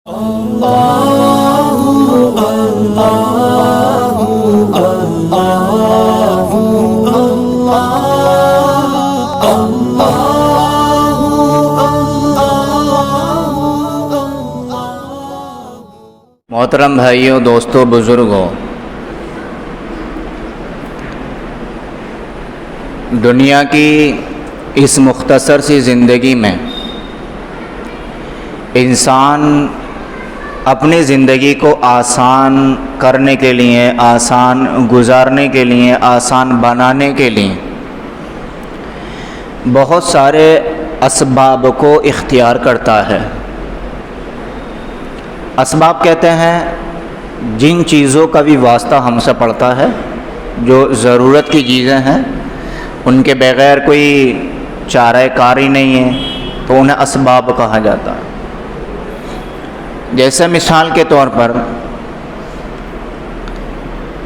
محترم بھائیوں، دوستوں، بزرگوں، دنیا کی اس مختصر سی زندگی میں انسان اپنی زندگی کو آسان کرنے کے لیے، آسان گزارنے کے لیے، آسان بنانے کے لیے بہت سارے اسباب کو اختیار کرتا ہے۔ اسباب کہتے ہیں جن چیزوں کا بھی واسطہ ہم سے پڑتا ہے، جو ضرورت کی چیزیں ہیں، ان کے بغیر کوئی چارہ کاری نہیں ہے، تو انہیں اسباب کہا جاتا ہے۔ جیسے مثال کے طور پر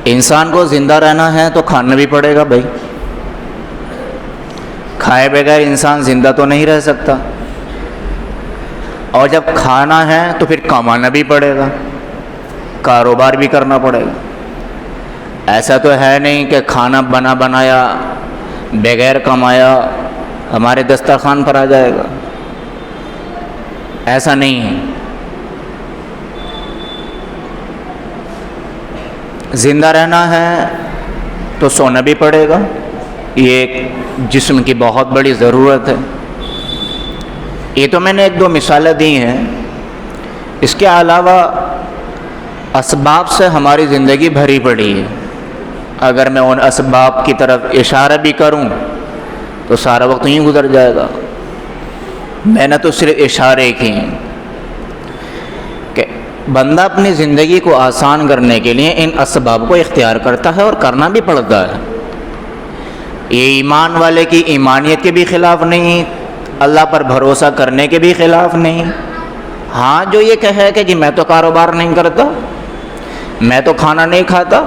انسان کو زندہ رہنا ہے تو کھانا بھی پڑے گا بھائی، کھائے بغیر انسان زندہ تو نہیں رہ سکتا، اور جب کھانا ہے تو پھر کمانا بھی پڑے گا، کاروبار بھی کرنا پڑے گا۔ ایسا تو ہے نہیں کہ کھانا بنا بنایا بغیر کمایا ہمارے دسترخوان پر آ جائے گا، ایسا نہیں ہے۔ زندہ رہنا ہے تو سونا بھی پڑے گا، یہ ایک جسم کی بہت بڑی ضرورت ہے۔ یہ تو میں نے ایک دو مثالیں دی ہیں، اس کے علاوہ اسباب سے ہماری زندگی بھری پڑی ہے۔ اگر میں ان اسباب کی طرف اشارہ بھی کروں تو سارا وقت یوں گزر جائے گا۔ میں نے تو صرف اشارے کیے ہیں کہ بندہ اپنی زندگی کو آسان کرنے کے لیے ان اسباب کو اختیار کرتا ہے اور کرنا بھی پڑتا ہے۔ یہ ایمان والے کی ایمانیت کے بھی خلاف نہیں، اللہ پر بھروسہ کرنے کے بھی خلاف نہیں۔ ہاں، جو یہ کہے کہ جی میں تو کاروبار نہیں کرتا، میں تو کھانا نہیں کھاتا،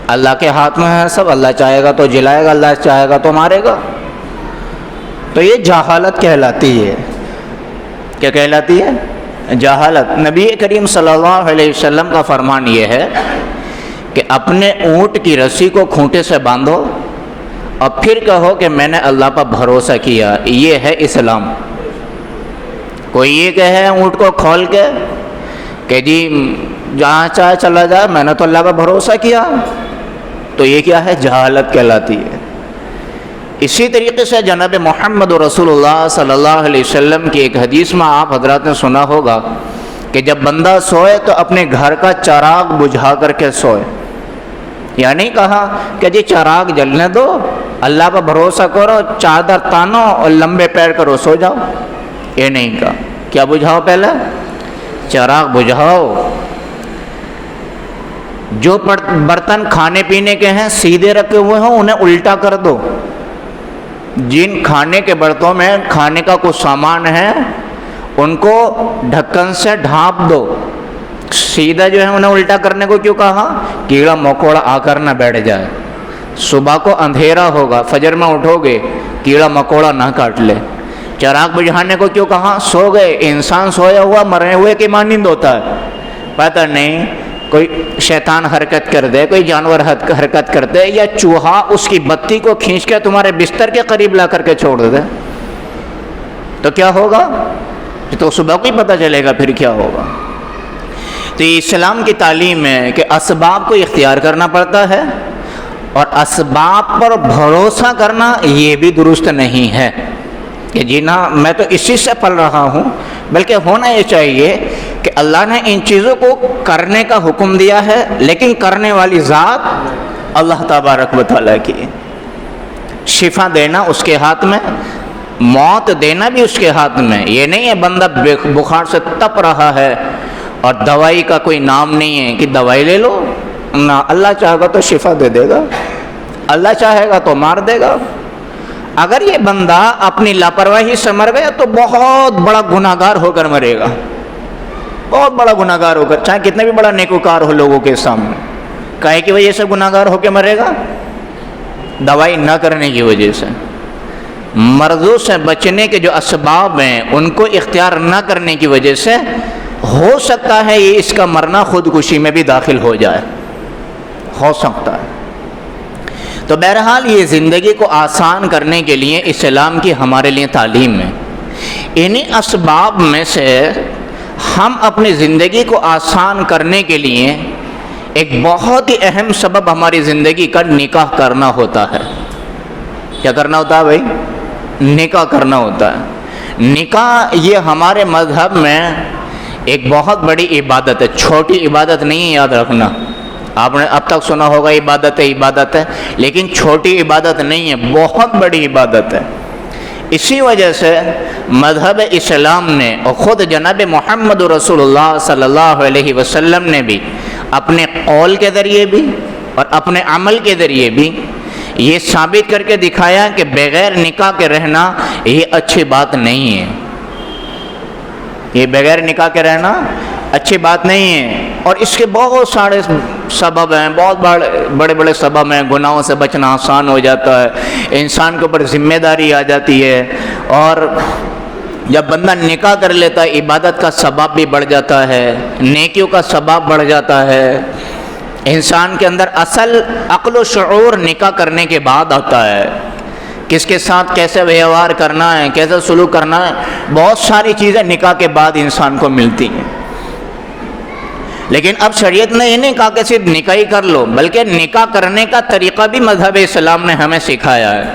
اللہ کے ہاتھ میں ہے سب، اللہ چاہے گا تو جلائے گا، اللہ چاہے گا تو مارے گا، تو یہ جہالت کہلاتی ہے۔ کیا کہلاتی ہے؟ جہالت۔ نبی کریم صلی اللہ علیہ وسلم کا فرمان یہ ہے کہ اپنے اونٹ کی رسی کو کھونٹے سے باندھو اور پھر کہو کہ میں نے اللہ پر بھروسہ کیا، یہ ہے اسلام۔ کوئی یہ کہے اونٹ کو کھول کے کہ جی جہاں چاہے چلا جائے، میں نے تو اللہ پر بھروسہ کیا، تو یہ کیا ہے؟ جہالت کہلاتی ہے۔ اسی طریقے سے جناب محمد رسول اللہ صلی اللہ علیہ وسلم کی ایک حدیث میں آپ حضرات نے سنا ہوگا کہ جب بندہ سوئے تو اپنے گھر کا چراغ بجھا کر کے سوئے۔ یا نہیں کہا کہ جی چراغ جلنے دو، اللہ پر بھروسہ کرو، چادر تانو اور لمبے پیر کرو، سو جاؤ، یہ نہیں کہا۔ کیا بجھاؤ؟ پہلے چراغ بجھاؤ۔ جو برتن کھانے پینے کے ہیں سیدھے رکھے ہوئے ہوں انہیں الٹا کر دو۔ جن کھانے کے برتنوں میں کھانے کا کچھ سامان ہے ان کو ڈھکن سے ڈھانپ دو۔ سیدھا جو ہے انہیں الٹا کرنے کو کیوں کہا؟ کیڑا مکوڑا آ کر نہ بیٹھ جائے، صبح کو اندھیرا ہوگا، فجر میں اٹھو گے، کیڑا مکوڑا نہ کاٹ لے۔ چراغ بجھانے کو کیوں کہا؟ سو گئے، انسان سویا ہوا مرے ہوئے کی مانند ہوتا ہے، پتہ نہیں کوئی شیطان حرکت کر دے، کوئی جانور حرکت کر دے، یا چوہا اس کی بتی کو کھینچ کے تمہارے بستر کے قریب لا کر کے چھوڑ دے، تو کیا ہوگا؟ تو صبح کو ہی پتہ چلے گا پھر کیا ہوگا۔ تو یہ اسلام کی تعلیم ہے کہ اسباب کو اختیار کرنا پڑتا ہے، اور اسباب پر بھروسہ کرنا یہ بھی درست نہیں ہے کہ جی نا میں تو اسی سے پل رہا ہوں، بلکہ ہونا یہ چاہیے کہ اللہ نے ان چیزوں کو کرنے کا حکم دیا ہے، لیکن کرنے والی ذات اللہ تبارک و تعالیٰ کی۔ شفا دینا اس کے ہاتھ میں، موت دینا بھی اس کے ہاتھ میں۔ یہ نہیں ہے بندہ بخار سے تپ رہا ہے اور دوائی کا کوئی نام نہیں ہے کہ دوائی لے لو، نہ، اللہ چاہے گا تو شفا دے دے گا، اللہ چاہے گا تو مار دے گا۔ اگر یہ بندہ اپنی لاپرواہی سے مر گیا تو بہت بڑا گناہگار ہو کر مرے گا، بہت بڑا گناہگار ہو کر، چاہے کتنے بھی بڑا نیکوکار ہو لوگوں کے سامنے، کاہے کی وجہ سے گناہگار ہو کے مرے گا؟ دوائی نہ کرنے کی وجہ سے۔ مرضوں سے بچنے کے جو اسباب ہیں ان کو اختیار نہ کرنے کی وجہ سے ہو سکتا ہے یہ اس کا مرنا خودکشی میں بھی داخل ہو جائے، ہو سکتا ہے۔ تو بہرحال یہ زندگی کو آسان کرنے کے لیے اسلام کی ہمارے لیے تعلیم ہے۔ انہی اسباب میں سے ہم اپنی زندگی کو آسان کرنے کے لیے ایک بہت ہی اہم سبب ہماری زندگی کا نکاح کرنا ہوتا ہے۔ کیا کرنا ہوتا ہے بھائی؟ نکاح کرنا ہوتا ہے۔ نکاح یہ ہمارے مذہب میں ایک بہت بڑی عبادت ہے، چھوٹی عبادت نہیں ہے، یاد رکھنا۔ آپ نے اب تک سنا ہوگا عبادت ہے عبادت ہے، لیکن چھوٹی عبادت نہیں ہے، بہت بڑی عبادت ہے۔ اسی وجہ سے مذہب اسلام نے اور خود جناب محمد رسول اللہ صلی اللہ علیہ وسلم نے بھی اپنے قول کے ذریعے بھی اور اپنے عمل کے ذریعے بھی یہ ثابت کر کے دکھایا کہ بغیر نکاح کے رہنا یہ اچھی بات نہیں ہے۔ یہ بغیر نکاح کے رہنا اچھی بات نہیں ہے، اور اس کے بہت سارے سبب ہیں، بہت بڑے بڑے سبب ہیں۔ گناہوں سے بچنا آسان ہو جاتا ہے، انسان کے اوپر ذمہ داری آ جاتی ہے، اور جب بندہ نکاح کر لیتا ہے عبادت کا ثواب بھی بڑھ جاتا ہے، نیکیوں کا ثواب بڑھ جاتا ہے۔ انسان کے اندر اصل عقل و شعور نکاح کرنے کے بعد آتا ہے، کس کے ساتھ کیسے ویوہار کرنا ہے، کیسے سلوک کرنا ہے، بہت ساری چیزیں نکاح کے بعد انسان کو ملتی ہیں۔ لیکن اب شریعت نے یہ نہیں کہا کہ صرف نکاح ہی کر لو، بلکہ نکاح کرنے کا طریقہ بھی مذہب اسلام نے ہمیں سکھایا ہے،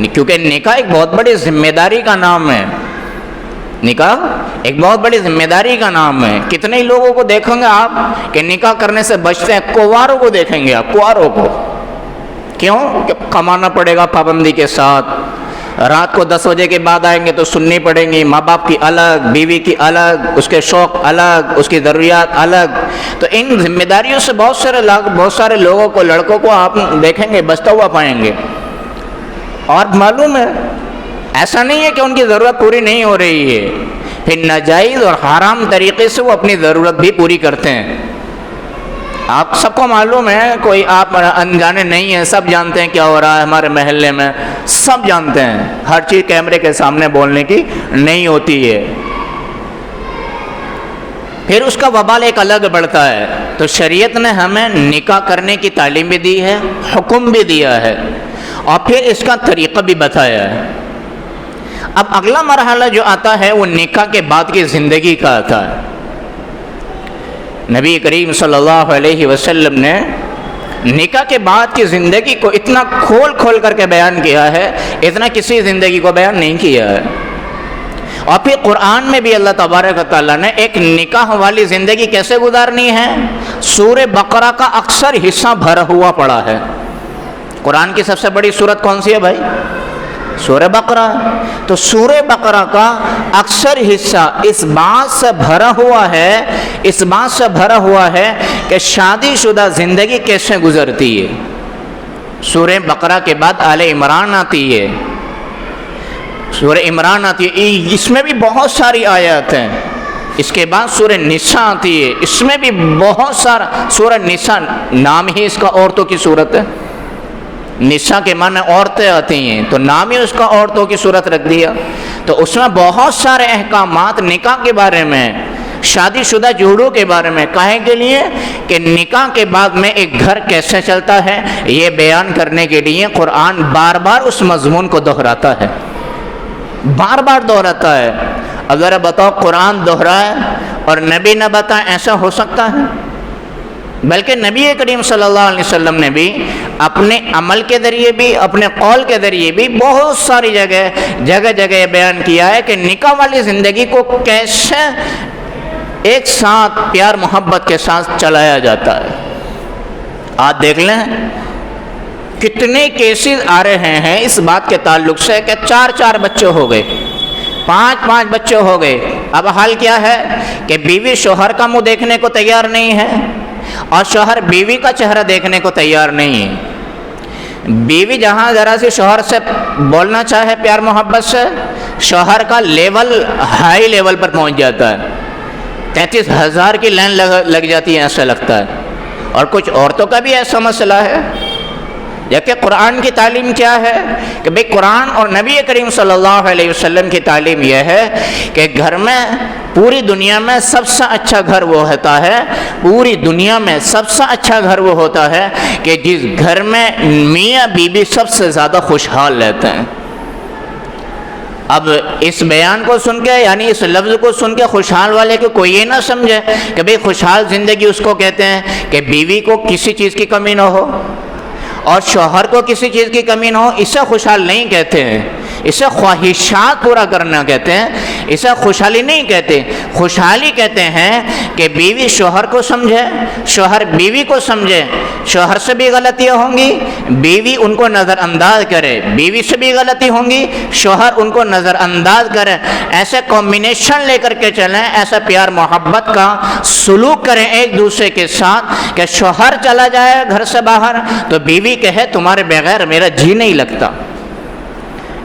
کیونکہ نکاح ایک بہت بڑی ذمہ داری کا نام ہے۔ نکاح ایک بہت بڑی ذمہ داری کا نام ہے۔ کتنے ہی لوگوں کو دیکھیں گے آپ کہ نکاح کرنے سے بچتے ہیں، کنواروں کو دیکھیں گے آپ، کنواروں کو۔ کیوں؟ کہ کمانا پڑے گا پابندی کے ساتھ، رات کو 10 بجے کے بعد آئیں گے تو سننی پڑیں گی، ماں باپ کی الگ، بیوی کی الگ، اس کے شوق الگ، اس کی ضروریات الگ۔ تو ان ذمہ داریوں سے بہت سارے لوگوں کو، لڑکوں کو آپ دیکھیں گے بچتا ہوا پائیں گے، اور معلوم ہے ایسا نہیں ہے کہ ان کی ضرورت پوری نہیں ہو رہی ہے، پھر ناجائز اور حرام طریقے سے وہ اپنی ضرورت بھی پوری کرتے ہیں۔ آپ سب کو معلوم ہے، کوئی آپ انجانے نہیں ہیں، سب جانتے ہیں کیا ہو رہا ہے ہمارے محلے میں، سب جانتے ہیں، ہر چیز کیمرے کے سامنے بولنے کی نہیں ہوتی ہے۔ پھر اس کا وبال ایک الگ بڑھتا ہے۔ تو شریعت نے ہمیں نکاح کرنے کی تعلیم بھی دی ہے، حکم بھی دیا ہے، اور پھر اس کا طریقہ بھی بتایا ہے۔ اب اگلا مرحلہ جو آتا ہے وہ نکاح کے بعد کی زندگی کا آتا ہے۔ نبی کریم صلی اللہ علیہ وسلم نے نکاح کے بعد کی زندگی کو اتنا کھول کر کے بیان کیا ہے، اتنا کسی زندگی کو بیان نہیں کیا ہے۔ اور پھر قرآن میں بھی اللہ تبارک و تعالیٰ نے ایک نکاح والی زندگی کیسے گزارنی ہے، سورہ بقرہ کا اکثر حصہ بھرا ہوا پڑا ہے۔ قرآن کی سب سے بڑی سورت کون سی ہے بھائی؟ سورہ بقرہ۔ تو سورہ بقرہ کا اکثر حصہ اس بات سے بھرا ہوا ہے کہ شادی شدہ زندگی کیسے گزرتی ہے۔ سورہ بقرہ کے بعد آل عمران آتی ہے، سورہ عمران آتی ہے، اس میں بھی بہت ساری آیات ہیں۔ اس کے بعد سورہ نساء آتی ہے، اس میں بھی بہت سارا، سورہ نساء نام ہی اس کا عورتوں کی صورت ہے، نساء کے معنی عورتیں آتی ہیں، تو نام ہی اس کا عورتوں کی صورت رکھ دیا۔ تو اس میں بہت سارے احکامات نکاح کے بارے میں، شادی شدہ جوڑوں کے بارے میں، کہے کے لیے کہ نکاح کے بعد میں ایک گھر کیسے چلتا ہے، یہ بیان کرنے کے لیے قرآن بار بار اس مضمون کو دہراتا ہے، بار بار دہراتا ہے۔ اگر بتاؤ قرآن دہرائے اور نبی نہ بتائے، ایسا ہو سکتا ہے؟ بلکہ نبی کریم صلی اللہ علیہ وسلم نے بھی اپنے عمل کے ذریعے بھی، اپنے قول کے ذریعے بھی بہت ساری جگہ بیان کیا ہے کہ نکاح والی زندگی کو کیسے ایک ساتھ پیار محبت کے ساتھ چلایا جاتا ہے۔ آج دیکھ لیں کتنے کیسز آ رہے ہیں اس بات کے تعلق سے کہ 4 بچے ہو گئے، 5 بچے ہو گئے، اب حال کیا ہے کہ بیوی شوہر کا منہ دیکھنے کو تیار نہیں ہے، اور شوہر بیوی کا چہرہ دیکھنے کو تیار نہیں ہے۔ بیوی جہاں ذرا سے شوہر سے بولنا چاہے پیار محبت سے، شوہر کا لیول ہائی لیول پر پہنچ جاتا ہے، 33,000 کی لائن لگ جاتی ہے، ایسا لگتا ہے۔ اور کچھ عورتوں کا بھی ایسا مسئلہ ہے، دیکھیں قرآن کی تعلیم کیا ہے کہ بھئی قرآن اور نبی کریم صلی اللہ علیہ وسلم کی تعلیم یہ ہے کہ گھر میں پوری دنیا میں سب سے اچھا گھر وہ ہوتا ہے، پوری دنیا میں سب سے اچھا گھر وہ ہوتا ہے کہ جس گھر میں میاں بیوی سب سے زیادہ خوشحال رہتے ہیں۔ اب اس بیان کو سن کے یعنی اس لفظ کو سن کے خوشحال والے کو کوئی یہ نہ سمجھے کہ بھئی خوشحال زندگی اس کو کہتے ہیں کہ بیوی کو کسی چیز کی کمی نہ ہو اور شوہر کو کسی چیز کی کمی نہ ہو، اسے خوشحال نہیں کہتے ہیں، اسے خواہشات پورا کرنا کہتے ہیں، اسے خوشحالی نہیں کہتے۔ خوشحالی کہتے ہیں کہ بیوی شوہر کو سمجھے، شوہر بیوی کو سمجھے، شوہر سے بھی غلطیاں ہوں گی بیوی ان کو نظر انداز کرے، بیوی سے بھی غلطی ہوں گی شوہر ان کو نظر انداز کرے، ایسے کمبینیشن لے کر کے چلیں، ایسا پیار محبت کا سلوک کریں ایک دوسرے کے ساتھ کہ شوہر چلا جائے گھر سے باہر تو بیوی کہے تمہارے بغیر میرا جی نہیں لگتا۔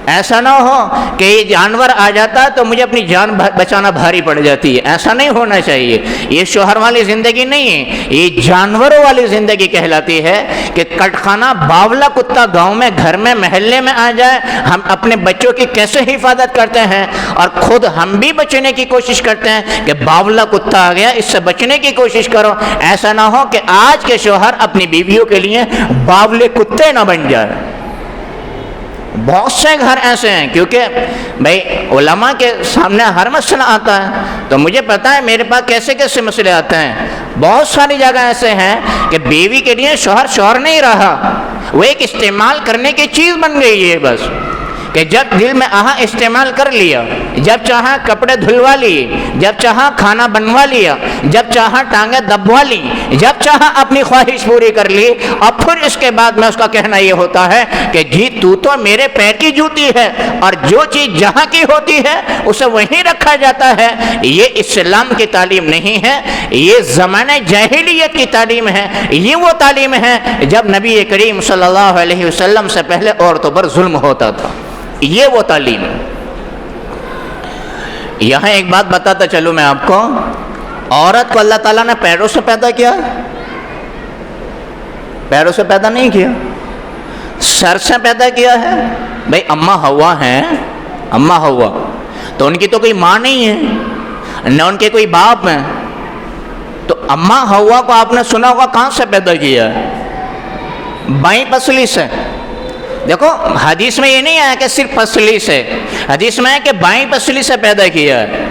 ایسا نہ ہو کہ یہ جانور آ جاتا تو مجھے اپنی جان بچانا بھاری پڑ جاتی ہے، ایسا نہیں ہونا چاہیے۔ یہ شوہر والی زندگی نہیں ہے، یہ جانوروں والی زندگی کہلاتی ہے کہ کٹخانہ باولا کتا گاؤں میں گھر میں محلے میں آ جائے، ہم اپنے بچوں کی کیسے حفاظت کرتے ہیں اور خود ہم بھی بچنے کی کوشش کرتے ہیں کہ باولا کتا آ گیا اس سے بچنے کی کوشش کرو۔ ایسا نہ ہو کہ آج کے شوہر اپنی بیویوں کے لیے باولے کتے نہ بن جائے۔ بہت سے گھر ایسے ہیں، کیونکہ بھائی علماء کے سامنے ہر مسئلہ آتا ہے تو مجھے پتا ہے میرے پاس کیسے کیسے مسئلے آتے ہیں۔ بہت ساری جگہ ایسے ہیں کہ بیوی کے لیے شوہر نہیں رہا، وہ ایک استعمال کرنے کی چیز بن گئی ہے بس، کہ جب دل میں آہا استعمال کر لیا، جب چاہا کپڑے دھلوا لیے، جب چاہا کھانا بنوا لیا، جب چاہا ٹانگیں دبوا لی، جب چاہا اپنی خواہش پوری کر لی، اور پھر اس کے بعد میں اس کا کہنا یہ ہوتا ہے کہ جی تو میرے پیر کی جوتی ہے، اور جو چیز جہاں کی ہوتی ہے اسے وہیں رکھا جاتا ہے۔ یہ اسلام کی تعلیم نہیں ہے، یہ زمانہ جاہلیت کی تعلیم ہے۔ یہ وہ تعلیم ہے جب نبی کریم صلی اللہ علیہ وسلم سے پہلے عورتوں پر ظلم ہوتا تھا، یہ وہ تعلیم ہے۔ یہاں ایک بات بتاتا چلوں میں آپ کو، عورت کو اللہ تعالیٰ نے پیروں سے پیدا کیا، پیروں سے پیدا نہیں کیا، سر سے پیدا کیا ہے۔ بھئی اماں ہوا ہیں، اماں ہوا تو ان کی تو کوئی ماں نہیں ہے نہ ان کے کوئی باپ ہیں، تو اماں ہوا کو آپ نے سنا ہوگا کہاں سے پیدا کیا ہے؟ بائیں پسلی سے۔ دیکھو حدیث میں یہ نہیں آیا کہ صرف پسلی سے، حدیث میں ہے کہ بائیں پسلی سے پیدا کیا ہے،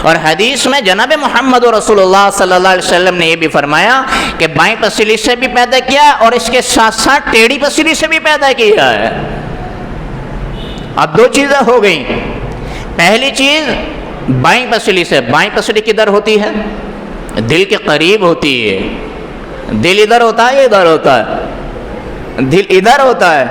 اور حدیث میں جناب محمد رسول اللہ صلی اللہ علیہ وسلم نے یہ بھی فرمایا کہ بائیں پسلی سے بھی پیدا کیا اور اس کے ساتھ ساتھ ٹیڑھی پسلی سے بھی پیدا کیا ہے۔ اب دو چیزیں ہو گئیں، پہلی چیز بائیں پسلی سے، بائیں پسلی کدھر ہوتی ہے؟ دل کے قریب ہوتی ہے۔ دل ادھر ہوتا ہے یا ادھر ہوتا ہے؟ دل ادھر ہوتا ہے۔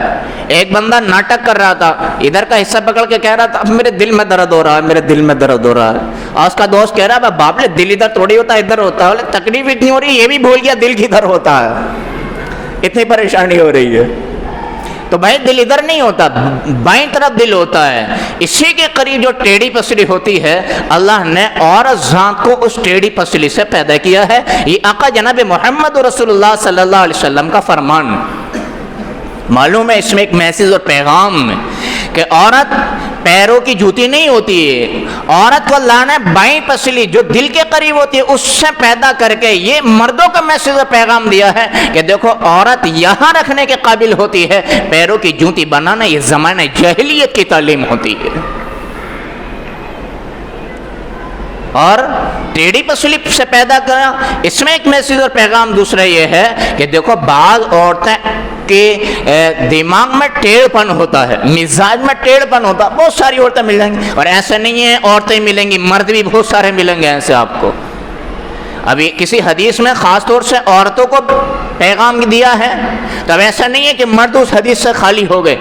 ایک بندہ ناٹک کر رہا تھا، ادھر کا حصہ پکڑ کے کہہ رہا تھا اب میرے دل میں درد ہو رہا ہے، میرے دل میں درد ہو رہا ہے، اور اس کا دوست کہہ رہا ہے باپ لے دل ادھر تھوڑی ہوتا ہے، ادھر ہوتا ہے۔ بولے تکلیف اتنی ہو رہی ہے یہ بھی بھول گیا دل کدھر ہوتا ہے، اتنی پریشانی ہو رہی ہے۔ تو بھائی دل ادھر نہیں ہوتا، بائیں طرف دل ہوتا ہے۔ اسی کے قریب جو ٹیڑھی پسلی ہوتی ہے، اللہ نے عورت ذات کو اس ٹیڑھی پسلی سے پیدا کیا ہے۔ یہ آقا جناب محمد رسول اللہ صلی اللہ علیہ وسلم کا فرمان۔ معلوم ہے اس میں ایک میسیج اور پیغام ہے کہ عورت پیروں کی جوتی نہیں ہوتی ہے، عورت کو اللہ نے بائیں پسلی جو دل کے قریب ہوتی ہے اس سے پیدا کر کے یہ مردوں کا میسیج اور پیغام دیا ہے کہ دیکھو عورت یہاں رکھنے کے قابل ہوتی ہے، پیروں کی جوتی بنانا یہ زمانہ جاہلیت کی تعلیم ہوتی ہے۔ اور ٹیڑھی پسلی سے پیدا کرا، اس میں ایک میسیج اور پیغام دوسرا یہ ہے کہ دیکھو بعض عورتیں کے دماغ میں ٹیڑھ پن ہوتا ہے، مزاج میں ٹیڑھ پن ہوتا ہے، بہت ساری عورتیں ملیں گی، اور ایسا نہیں ہے عورتیں ملیں گی، مرد بھی بہت سارے ملیں گے ایسے آپ کو۔ ابھی کسی حدیث میں خاص طور سے عورتوں کو پیغام دیا ہے، تو اب ایسا نہیں ہے کہ مرد اس حدیث سے خالی ہو گئے،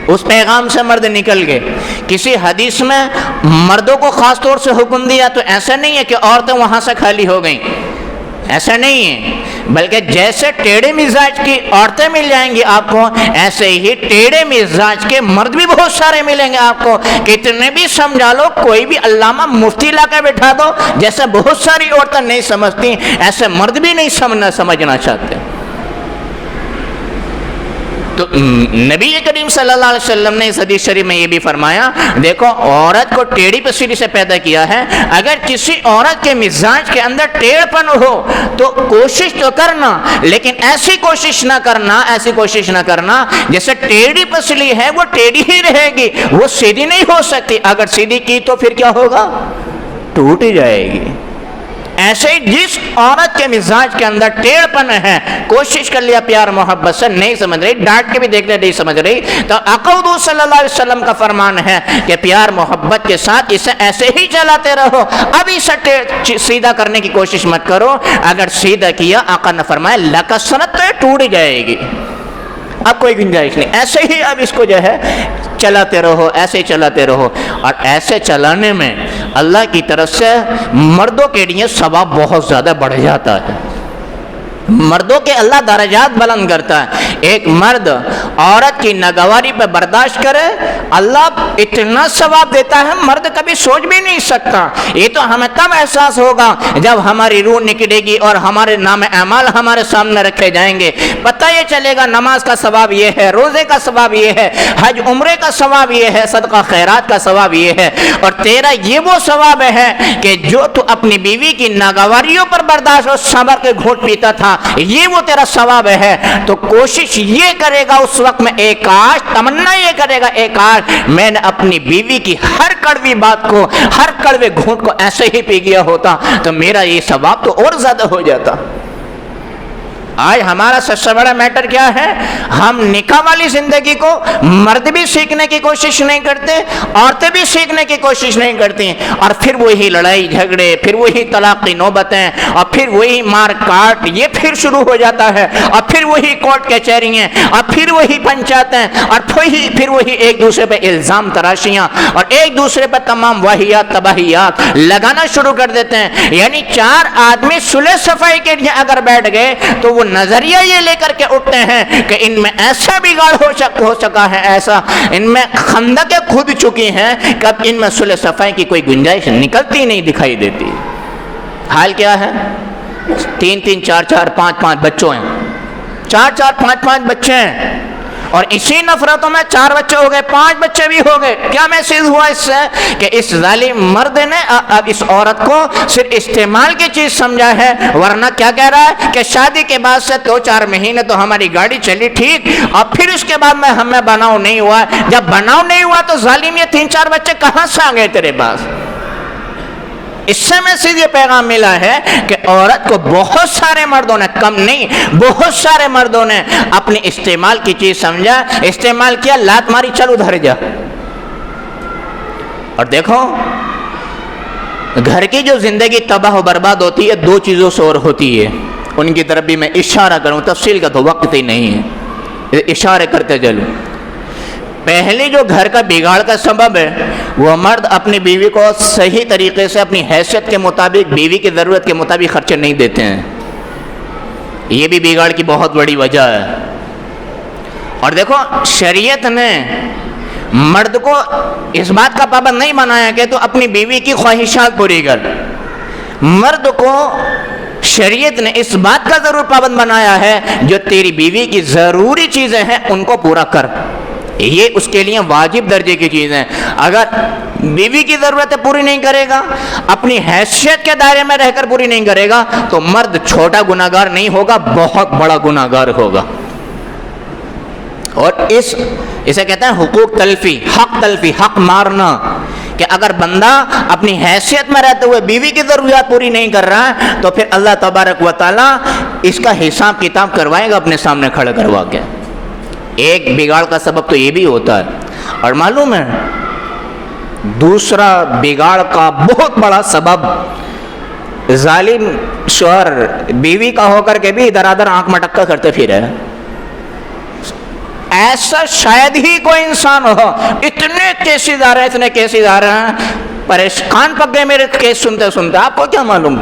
اس پیغام سے مرد نکل گئے۔ کسی حدیث میں مردوں کو خاص طور سے حکم دیا تو ایسا نہیں ہے کہ عورتیں وہاں سے خالی ہو گئیں، ایسا نہیں ہے، بلکہ جیسے ٹیڑھے مزاج کی عورتیں مل جائیں گی آپ کو، ایسے ہی ٹیڑھے مزاج کے مرد بھی بہت سارے ملیں گے آپ کو۔ کتنے بھی سمجھا لو، کوئی بھی علامہ مفتی لا کے بٹھا دو، جیسے بہت ساری عورتیں نہیں سمجھتی ایسے مرد بھی نہیں سمجھنا چاہتے۔ تو نبی کریم صلی اللہ علیہ وسلم نے اس حدیث شریف میں یہ بھی فرمایا، دیکھو عورت کو ٹیڑھی پسیلی سے پیدا کیا ہے، اگر کسی عورت کے مزاج کے اندر ٹیڑھ پن ہو تو کوشش تو کرنا، لیکن ایسی کوشش نہ کرنا جیسے ٹیڑھی پسلی ہے وہ ٹیڑھی ہی رہے گی، وہ سیدھی نہیں ہو سکتی، اگر سیدھی کی تو پھر کیا ہوگا؟ ٹوٹ جائے گی۔ ایسے ہی جس عورت کے مزاج کے اندر ٹیڑھ پن ہے، کوشش کر لیا پیار محبت سے، نہیں سمجھ رہی، ڈانٹ کے بھی دیکھ لے نہیں سمجھ رہی، تو آقا صلی اللہ علیہ وسلم کا فرمان ہے کہ پیار محبت کے ساتھ اسے ایسے ہی چلاتے رہو، اب اسے سیدھا کرنے کی کوشش مت کرو، اگر سیدھا کیا آقا نے فرمایا لکسرت تو یہ ٹوٹ جائے گی، اب کوئی گنجائش نہیں، ایسے ہی اب اس کو جو ہے چلاتے رہو، ایسے چلاتے رہو۔ اور ایسے چلانے میں اللہ کی طرف سے مردوں کے لیے ثواب بہت زیادہ بڑھ جاتا ہے، مردوں کے اللہ درجات بلند کرتا ہے۔ ایک مرد عورت کی ناگواری پہ برداشت کرے، اللہ اتنا ثواب دیتا ہے مرد کبھی سوچ بھی نہیں سکتا۔ یہ تو ہمیں تب احساس ہوگا جب ہماری روح نکلے گی اور ہمارے نام اعمال ہمارے سامنے رکھے جائیں گے، پتہ یہ چلے گا نماز کا ثواب یہ ہے، روزے کا ثواب یہ ہے، حج عمرے کا ثواب یہ ہے، صدقہ خیرات کا ثواب یہ ہے، اور تیرا یہ وہ ثواب ہے کہ جو تو اپنی بیوی کی ناگواریوں پر برداشت اور صبر کے گھونٹ پیتا تھا، یہ وہ تیرا ثواب ہے۔ تو کوشش یہ کرے گا اس وقت میں، ایک کاش، تمنا یہ کرے گا ایک کاش میں نے اپنی بیوی کی ہر کڑوی بات کو، ہر کڑوے گھونٹ کو ایسے ہی پی گیا ہوتا تو میرا یہ ثواب تو اور زیادہ ہو جاتا۔ آج ہمارا سب سے بڑا میٹر کیا ہے؟ ہم نکاح والی زندگی کو مرد بھی سیکھنے کی کوشش نہیں کرتے، عورتیں بھی سیکھنے کی کوشش نہیں کرتی، اور پھر وہی لڑائی جھگڑے، پھر وہی طلاق کی نوبتیں، اور پھر وہی مار کاٹ، یہ پھر شروع ہو جاتا ہے، اور پھر وہی کورٹ کچہریاں، اور پھر وہی پنچایتیں، اور پھر وہی ایک دوسرے پہ الزام تراشیاں، اور ایک دوسرے پہ تمام واہیات تباہیات لگانا شروع کر دیتے ہیں۔ یعنی چار آدمی صلح صفائی کے لیے اگر بیٹھ گئے تو وہ نظریہ یہ لے کر کے اٹھتے ہیں کہ ان میں ایسا بگاڑ ہو سکا ہے، ایسا ان میں خندقیں کھود چکی ہیں کہ اب ان میں صلح صفائی کی کوئی گنجائش نکلتی نہیں دکھائی دیتی۔ حال کیا ہے؟ 3 4 5 بچوں ہیں، 4 5 بچے ہیں، اور اسی نفرتوں میں 4 بچے ہو گئے، 5 بچے بھی ہو گئے۔ کیا محسوس ہوا اس سے؟ کہ اس ظالم مرد نے اب اس عورت کو صرف استعمال کی چیز سمجھا ہے، ورنہ کیا کہہ رہا ہے کہ شادی کے بعد سے 2-4 مہینے تو ہماری گاڑی چلی ٹھیک، اور پھر اس کے بعد میں ہمیں بناؤ نہیں ہوا۔ جب بناؤ نہیں ہوا تو ظالم یہ 3-4 بچے کہاں سے آ گئے تیرے پاس؟ اس سے میں سیدھے پیغام ملا ہے کہ عورت کو بہت سارے مردوں نے، کم نہیں بہت سارے مردوں نے اپنی استعمال کی چیز سمجھا، استعمال کیا، لات ماری، چل ادھر جا۔ اور دیکھو گھر کی جو زندگی تباہ و برباد ہوتی ہے 2 چیزوں سے اور ہوتی ہے، ان کی طرف بھی میں اشارہ کروں، تفصیل کا تو وقت ہی نہیں ہے، اشارے کرتے چلوں۔ پہلے جو گھر کا بگاڑ کا سبب ہے وہ مرد اپنی بیوی کو صحیح طریقے سے اپنی حیثیت کے مطابق، بیوی کی ضرورت کے مطابق خرچے نہیں دیتے ہیں، یہ بھی بگاڑ کی بہت بڑی وجہ ہے۔ اور دیکھو شریعت نے مرد کو اس بات کا پابند نہیں بنایا کہ تو اپنی بیوی کی خواہشات پوری کر، مرد کو شریعت نے اس بات کا ضرور پابند بنایا ہے جو تیری بیوی کی ضروری چیزیں ہیں ان کو پورا کر، یہ اس کے لیے واجب درجے کی چیز ہے۔ اگر بیوی کی ضرورتیں پوری نہیں کرے گا، اپنی حیثیت کے دائرے میں رہ کر پوری نہیں کرے گا، تو مرد چھوٹا گناہگار نہیں ہوگا، بہت بڑا گناہگار ہوگا۔ اور اسے کہتے ہیں حقوق تلفی، حق مارنا، کہ اگر بندہ اپنی حیثیت میں رہتے ہوئے بیوی کی ضروریات پوری نہیں کر رہا ہے تو پھر اللہ تبارک و تعالیٰ اس کا حساب کتاب کروائے گا اپنے سامنے کھڑا کروا کے۔ ایک بگاڑ کا سبب تو یہ بھی ہوتا ہے، اور معلوم ہے دوسرا بگاڑ کا بہت بڑا سبب ظالم شوہر بیوی کا ہو کر کے بھی ادھر ادھر آنکھ مٹکا کرتے پھرے۔ ایسا شاید ہی کوئی انسان ہو، اتنے کیسز آ رہے ہیں، پریشان پک گئے میرے کیس سنتے سنتے۔ آپ کو کیا معلوم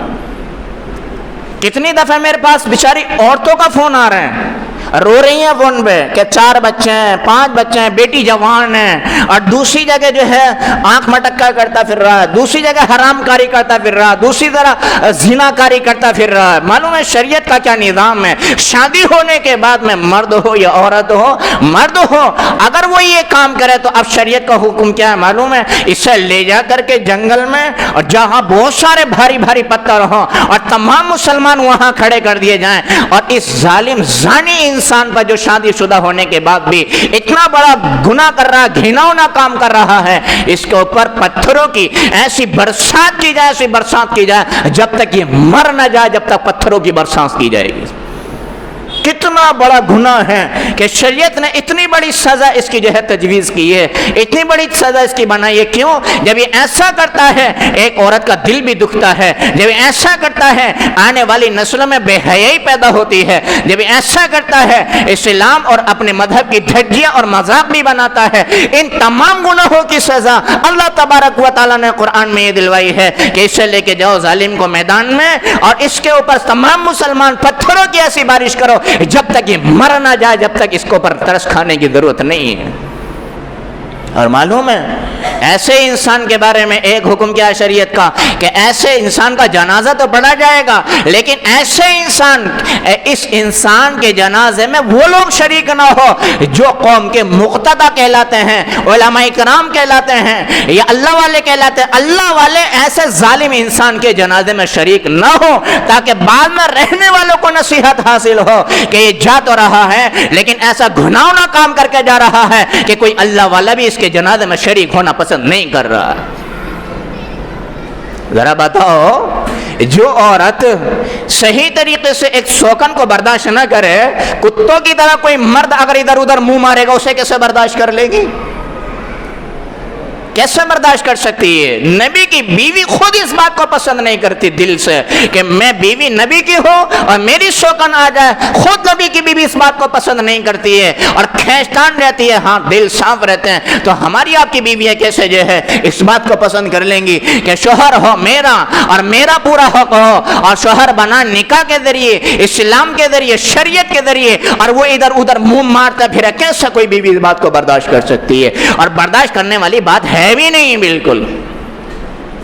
کتنی دفعہ میرے پاس بیچاری عورتوں کا فون آ رہے ہیں، رو رہی ہیں فون پہ کہ 4 بچے ہیں 5 بچے ہیں، بیٹی جوان ہے، اور دوسری جگہ جو ہے آنکھ مٹکا کرتا پھر رہا ہے، دوسری جگہ حرام کاری کرتا پھر رہا ہے، دوسری طرح زنا کاری کرتا پھر رہا ہے۔ معلوم ہے شریعت کا کیا نظام ہے؟ شادی ہونے کے بعد میں مرد ہو یا عورت ہو، مرد ہو اگر وہ یہ کام کرے تو اب شریعت کا حکم کیا ہے معلوم ہے؟ اسے لے جا کر کے جنگل میں، اور جہاں بہت سارے بھاری بھاری پتھر ہوں، اور تمام مسلمان وہاں کھڑے کر دیے جائیں، اور اس ظالم زانی انسان پر جو شادی شدہ ہونے کے بعد بھی اتنا بڑا گناہ کر رہا ہے، گھناؤنا کام کر رہا ہے، اس کے اوپر پتھروں کی ایسی برسات کی جائے، ایسی برسات کی جائے جب تک یہ مر نہ جائے، جب تک پتھروں کی برسات کی جائے گی۔ کتنا بڑا گناہ ہے کہ شریعت نے اتنی بڑی سزا اس کی جو ہے تجویز کی ہے، اتنی بڑی سزا اس کی بنائی ہے۔ کیوں؟ جب یہ ایسا کرتا ہے ایک عورت کا دل بھی دکھتا ہے، جب یہ ایسا کرتا ہے آنے والی نسلوں میں بے حیائی پیدا ہوتی ہے، جب یہ ایسا کرتا ہے اسلام اور اپنے مذہب کی دھجیاں اور مذاق بھی بناتا ہے۔ ان تمام گناہوں کی سزا اللہ تبارک و تعالیٰ نے قرآن میں یہ دلوائی ہے کہ اسے لے کے جاؤ ظالم کو میدان میں، اور اس کے اوپر تمام مسلمان پتھروں کی ایسی بارش کرو جب تک یہ مر نہ جائے، جب تک اس کو پر ترس کھانے کی ضرورت نہیں ہے۔ اور معلوم ہے ایسے انسان کے بارے میں ایک حکم کیا ہے شریعت کا کہ ایسے انسان کا جنازہ تو پڑھا جائے گا، لیکن ایسے انسان، اس انسان کے جنازے میں وہ لوگ شریک نہ ہو جو قوم کے مقتدی کہلاتے ہیں، علماء کرام کہلاتے ہیں، یا اللہ والے کہلاتے ہیں۔ اللہ والے ایسے ظالم انسان کے جنازے میں شریک نہ ہو، تاکہ بعد میں رہنے والوں کو نصیحت حاصل ہو کہ یہ جا تو رہا ہے لیکن ایسا گناہونا کام کر کے جا رہا ہے کہ کوئی اللہ والا بھی اس کے جنازے میں شریک ہونا پسند نہیں کر رہا۔ ذرا بتاؤ، جو عورت صحیح طریقے سے ایک شوکن کو برداشت نہ کرے، کتوں کی طرح کوئی مرد اگر ادھر ادھر منہ مارے گا اسے کیسے برداشت کر لے گی؟ کیسے برداشت کر سکتی ہے؟ نبی کی بیوی خود اس بات کو پسند نہیں کرتی دل سے کہ میں بیوی نبی کی ہوں اور میری شوکن آ جائے، خود نبی کی بیوی اس بات کو پسند نہیں کرتی ہے اور کھینچتان رہتی ہے، ہاں دل صاف رہتے ہیں، تو ہماری آپ کی بیویاں کیسے جو ہے اس بات کو پسند کر لیں گی کہ شوہر ہو میرا اور میرا پورا حق ہو، اور شوہر بنا نکاح کے ذریعے، اسلام کے ذریعے، شریعت کے ذریعے، اور وہ ادھر ادھر منہ مارتا پھر کیسا کوئی بیوی اس بات کو برداشت کر سکتی ہے؟ اور برداشت کرنے والی بات ہے بھی نہیں بالکل۔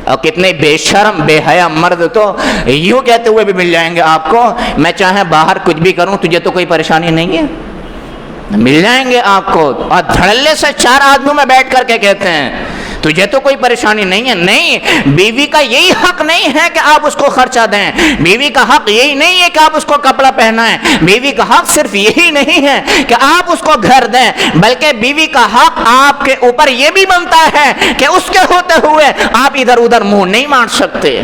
اور کتنے بے شرم بے حیا مرد تو یوں کہتے ہوئے بھی مل جائیں گے آپ کو، میں چاہے باہر کچھ بھی کروں تجھے تو کوئی پریشانی نہیں ہے، مل جائیں گے آپ کو، اور دھڑلے سے 4 آدمیوں میں بیٹھ کر کے کہتے ہیں تجھے تو کوئی پریشانی نہیں ہے۔ نہیں، بیوی کا یہی حق نہیں ہے کہ آپ اس کو خرچہ دیں، بیوی کا حق یہی نہیں ہے کہ آپ اس کو کپڑا پہنائیں، بیوی کا حق صرف یہی نہیں ہے کہ آپ اس کو گھر دیں، بلکہ بیوی کا حق آپ کے اوپر یہ بھی بنتا ہے کہ اس کے ہوتے ہوئے آپ ادھر ادھر منہ نہیں مار سکتے۔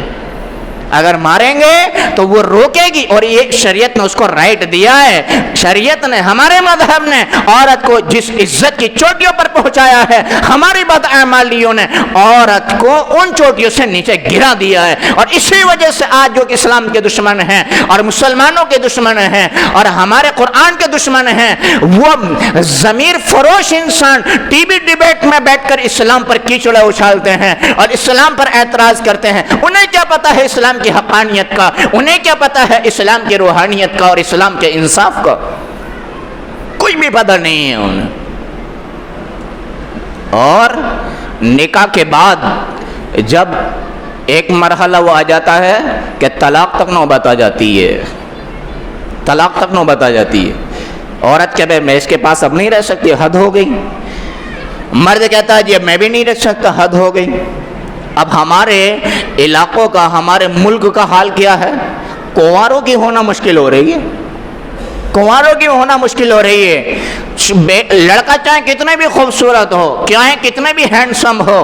اگر ماریں گے تو وہ روکے گی، اور یہ شریعت نے اس کو رائٹ دیا ہے۔ شریعت نے، ہمارے مذہب نے عورت کو جس عزت کی چوٹیوں پر پہنچایا ہے، ہماری بدعمالیوں نے عورت کو ان چوٹیوں سے نیچے گرا دیا ہے، اور اسی وجہ سے آج جو کہ اسلام کے دشمن ہیں اور مسلمانوں کے دشمن ہیں اور ہمارے قرآن کے دشمن ہیں، وہ ضمیر فروش انسان ٹی وی ڈیبیٹ میں بیٹھ کر اسلام پر کیچڑ اچھالتے ہیں اور اسلام پر اعتراض کرتے ہیں۔ انہیں کیا پتا ہے اسلام کی حقانیت کا، انہیں کیا پتا ہے اسلام کی روحانیت کا اور اسلام کے انصاف کا؟ کوئی بھی پتہ نہیں ہے انہیں۔ اور نکاح کے بعد جب ایک مرحلہ وہ آ جاتا ہے کہ طلاق تک نوبت آ جاتی ہے، طلاق تک نوبت آ جاتی ہے، عورت کہ میں اس کے پاس اب نہیں رہ سکتی، حد ہو گئی، مرد کہتا ہے جی اب میں بھی نہیں رہ سکتا، حد ہو گئی۔ اب ہمارے علاقوں کا، ہمارے ملک کا حال کیا ہے؟ کنواروں کی ہونا مشکل ہو رہی ہے، کنواروں کی ہونا مشکل ہو رہی ہے۔ لڑکا چاہے کتنے بھی خوبصورت ہو، چاہے کتنے بھی ہینڈسم ہو،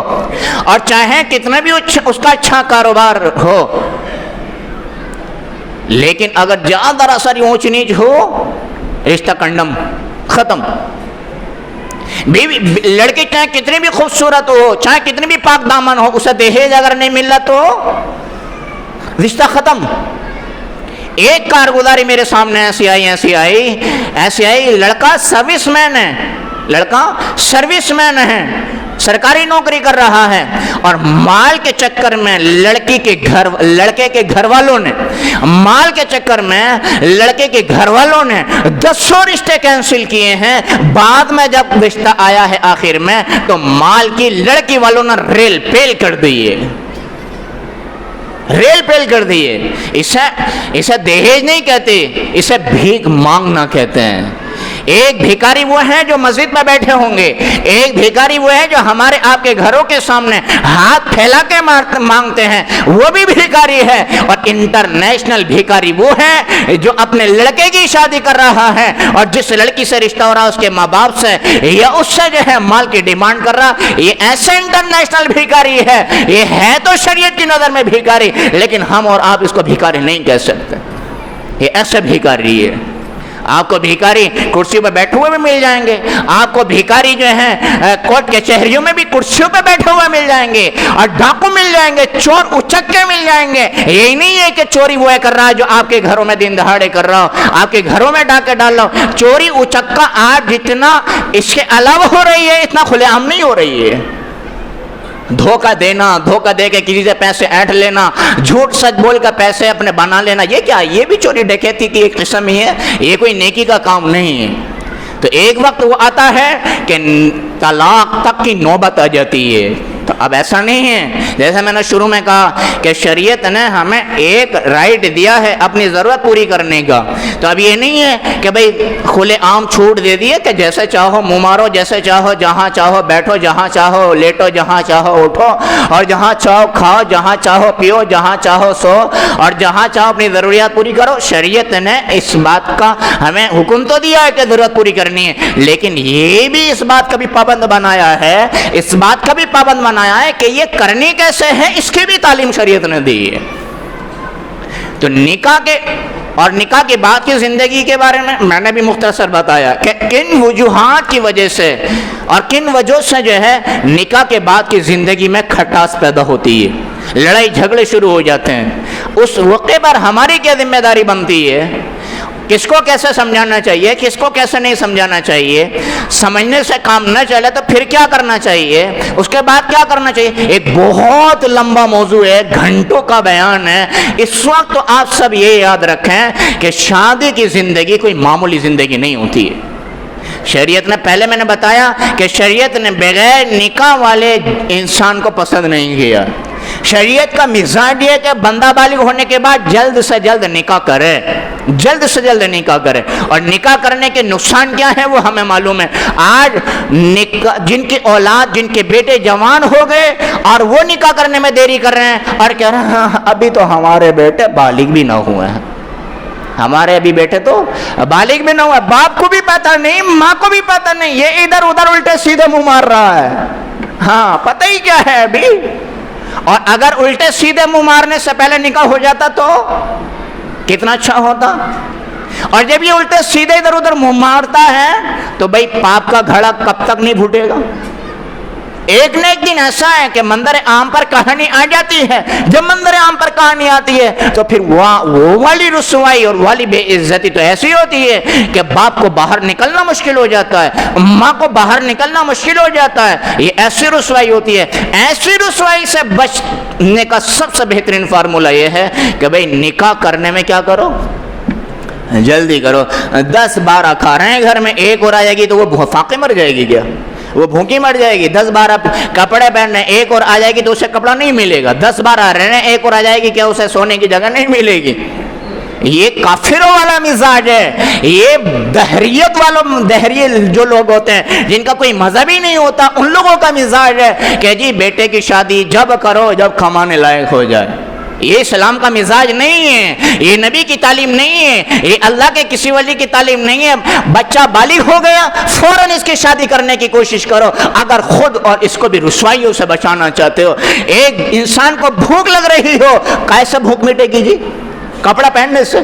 اور چاہے کتنے بھی اس کا اچھا کاروبار ہو، لیکن اگر زیادہ ساری اونچ نیچ ہو، رشتہ کنڈم، ختم۔ بیوی لڑکی چاہے کتنی بھی خوبصورت ہو، چاہے کتنی بھی پاک دامن ہو، اسے دہیج اگر نہیں مل رہا تو رشتہ ختم۔ ایک کارگزاری میرے سامنے ایسی آئی، لڑکا سروس مین ہے، لڑکا سروس مین ہے، سرکاری نوکری کر رہا ہے، اور مال کے چکر میں لڑکے کے گھر والوں نے مال کے چکر میں لڑکے کے گھر والوں نے 10 رشتے کینسل کیے ہیں، بعد میں جب رشتہ آیا ہے آخر میں تو مال کی لڑکی والوں نے ریل پیل کر دیے، ریل پیل کر دیے۔ اسے دہیج نہیں کہتے، اسے بھیک مانگنا کہتے ہیں۔ ایک بھیکاری وہ ہیں جو مسجد میں بیٹھے ہوں گے، ایک بھیکاری وہ ہے جو ہمارے آپ کے گھروں کے سامنے ہاتھ پھیلا کے مانگتے ہیں، وہ بھی بھیکاری ہے۔ اور انٹرنیشنل بھیکاری وہ ہے جو اپنے لڑکے کی شادی کر رہا ہے اور جس لڑکی سے رشتہ ہو رہا ہے اس کے ماں باپ سے یا اس سے جو ہے مال کی ڈیمانڈ کر رہا، یہ ایسے انٹرنیشنل بھیکاری ہے۔ یہ ہے تو شریعت کی نظر میں بھیکاری، لیکن ہم اور آپ اس کو بھیکاری نہیں کہہ سکتے، یہ ایسے بھیکاری ہے۔ آپ کو بھیکاری کرسی پہ بیٹھے ہوئے بھی مل جائیں گے، آپ کو بھیکاری جو ہے کورٹ کچہریوں میں بھی کرسیوں پہ بیٹھے ہوئے مل جائیں گے، اور ڈاکو مل جائیں گے، چور اچکے مل جائیں گے۔ یہی نہیں ہے کہ چوری وہ کر رہا ہے جو آپ کے گھروں میں دن دہاڑے کر رہا ہو، آپ کے گھروں میں ڈاکے ڈال رہا ہو۔ چوری اچکا آج جتنا اس کے علاوہ ہو رہی ہے اتنا کھلے عام نہیں ہو رہی ہے۔ دھوکہ دینا، دھوکہ دے کے کسی سے پیسے اینٹھ لینا، جھوٹ سچ بول کر پیسے اپنے بنا لینا، یہ کیا؟ یہ بھی چوری ڈکیتی کی ایک قسم ہی ہے، یہ کوئی نیکی کا کام نہیں ہے۔ تو ایک وقت وہ آتا ہے کہ طلاق تک کی نوبت آ جاتی ہے۔ تو اب ایسا نہیں ہے، جیسے میں نے شروع میں کہا کہ شریعت نے ہمیں ایک رائٹ دیا ہے اپنی ضرورت پوری کرنے کا۔ تو اب یہ نہیں ہے کہ بھئی کھلے عام چھوٹ دے دیے کہ جیسے چاہو منہ مارو، جیسے چاہو جہاں چاہو بیٹھو، جہاں چاہو لیٹو، جہاں چاہو اٹھو، اور جہاں چاہو کھاؤ، جہاں چاہو پیو، جہاں چاہو سو، اور جہاں چاہو اپنی ضروریات پوری کرو۔ شریعت نے اس بات کا ہمیں حکم تو دیا ہے کہ ضرورت پوری کرنی ہے، لیکن یہ بھی اس بات کا بھی پابند بنایا ہے، اس بات کا بھی پابند بنایا ہے کہ یہ کرنی کیسے ہے، اس کی بھی تعلیم شریعت نے دی ہے۔ تو نکاح کے بعد کی زندگی کے بارے میں نے بھی مختصر بتایا کہ کن وجوہات کی وجہ سے اور کن وجہ سے جو ہے نکاح کے بعد کی زندگی میں کھٹاس پیدا ہوتی ہے، لڑائی جھگڑے شروع ہو جاتے ہیں۔ اس موقع پر ہماری کیا ذمہ داری بنتی ہے؟ کس کو کیسے سمجھانا چاہیے، کس کو کیسے نہیں سمجھانا چاہیے؟ سمجھنے سے کام نہ چلے تو پھر کیا کرنا چاہیے؟ اس کے بعد کیا کرنا چاہیے؟ ایک بہت لمبا موضوع ہے، گھنٹوں کا بیان ہے۔ اس وقت تو آپ سب یہ یاد رکھیں کہ شادی کی زندگی کوئی معمولی زندگی نہیں ہوتی ہے۔ شریعت نے پہلے میں نے بتایا کہ شریعت نے بغیر نکاح والے انسان کو پسند نہیں کیا۔ شریعت کا مزاج یہ ہے کہ بندہ بالغ ہونے کے بعد جلد سے جلد نکاح کرے، جلد سے جلد نکاح کرے۔ اور نکاح کرنے کے نقصان کیا ہے وہ ہمیں معلوم ہے۔ آج جن کی اولاد، جن کے بیٹے جوان ہو گئے اور وہ نکاح کرنے میں دیری کر رہے ہیں اور کہہ رہے ہیں ابھی تو ہمارے بیٹے بالغ بھی نہ ہوئے ہیں، ہمارے ابھی بیٹے تو بالغ بھی نہ ہوا۔ باپ کو بھی پتہ نہیں، ماں کو بھی پتہ نہیں، یہ ادھر ادھر الٹے سیدھے منہ مار رہا ہے۔ ہاں پتہ ہی کیا ہے ابھی۔ اور اگر الٹے سیدھے منہ مارنے سے پہلے نکاح ہو جاتا تو کتنا اچھا ہوتا۔ اور جب یہ الٹے سیدھے ادھر ادھر منہ مارتا ہے تو بھائی پاپ کا گھڑا کب تک نہیں پھوٹے گا؟ ایک نہ ایک دن ایسا ہے کہ منظر عام پر کہانی آ جاتی ہے۔ جب منظر عام پر کہانی آتی ہے تو پھر وہ والی رسوائی اور والی بے عزتی تو ایسی ہوتی ہے کہ باپ کو باہر نکلنا مشکل ہو جاتا ہے، ماں کو باہر نکلنا مشکل ہو جاتا ہے۔ یہ ایسی رسوائی ہوتی ہے۔ ایسی رسوائی سے بچنے کا سب سے بہترین فارمولہ یہ ہے کہ بھئی نکاح کرنے میں کیا کرو؟ جلدی کرو۔ 10-12 کھا رہے ہیں گھر میں، ایک اور آ جائے گی تو وہ فاقے مر جائے گی کیا؟ وہ بھوکی مر جائے گی۔ 10-12 کپڑے پہن رہے ہیں، ایک اور آ جائے گی تو اسے کپڑا نہیں ملے گا۔ 10-12 رہنے، ایک اور آ جائے گی کیا اسے سونے کی جگہ نہیں ملے گی؟ یہ کافروں والا مزاج ہے۔ یہ دہریے جو لوگ ہوتے ہیں جن کا کوئی مذہب ہی نہیں ہوتا، ان لوگوں کا مزاج ہے کہ جی بیٹے کی شادی جب کرو جب کمانے لائق ہو جائے۔ یہ اسلام کا مزاج نہیں ہے، یہ نبی کی تعلیم نہیں ہے، یہ اللہ کے کسی ولی کی تعلیم نہیں ہے۔ بچہ بالغ ہو گیا فوراً اس کی شادی کرنے کی کوشش کرو اگر خود اور اس کو بھی رسوائیوں سے بچانا چاہتے ہو۔ ایک انسان کو بھوک لگ رہی ہو، کیسے بھوک مٹے گی جی؟ کپڑا پہننے سے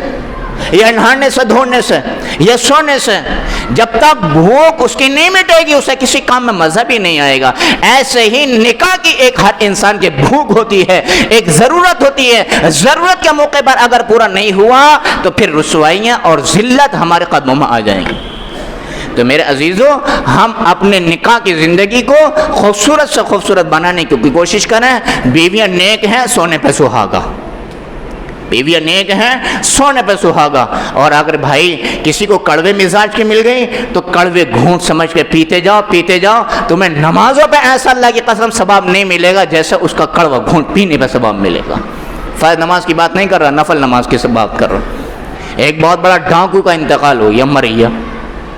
یا نہانے سے، دھونے سے یا سونے سے؟ جب تک بھوک اس کی نہیں مٹے گی اسے کسی کام میں مزہ بھی نہیں آئے گا۔ ایسے ہی نکاح کی ایک ہر انسان کی بھوک ہوتی ہے، ایک ضرورت ہوتی ہے۔ ضرورت کے موقع پر اگر پورا نہیں ہوا تو پھر رسوائیاں اور ذلت ہمارے قدموں میں آ جائیں گی۔ تو میرے عزیزوں، ہم اپنے نکاح کی زندگی کو خوبصورت سے خوبصورت بنانے کی کوشش کریں. بیویاں نیک ہیں، سونے پہ سہاگا. بیویاں نیک ہیں، سونے پہ سہاگا. اور اگر بھائی کسی کو کڑوے مزاج کی مل گئی تو کڑوے گھونٹ سمجھ کے پیتے جاؤ پیتے جاؤ. تمہیں نمازوں پہ ایسا اللہ کی قسم ثواب نہیں ملے گا جیسے اس کا کڑوا گھونٹ پینے پہ ثواب ملے گا. فرض نماز کی بات نہیں کر رہا، نفل نماز کی بات کر رہا ہوں. ایک بہت بڑا ڈاکو کا انتقال ہو گیا، مر گیا.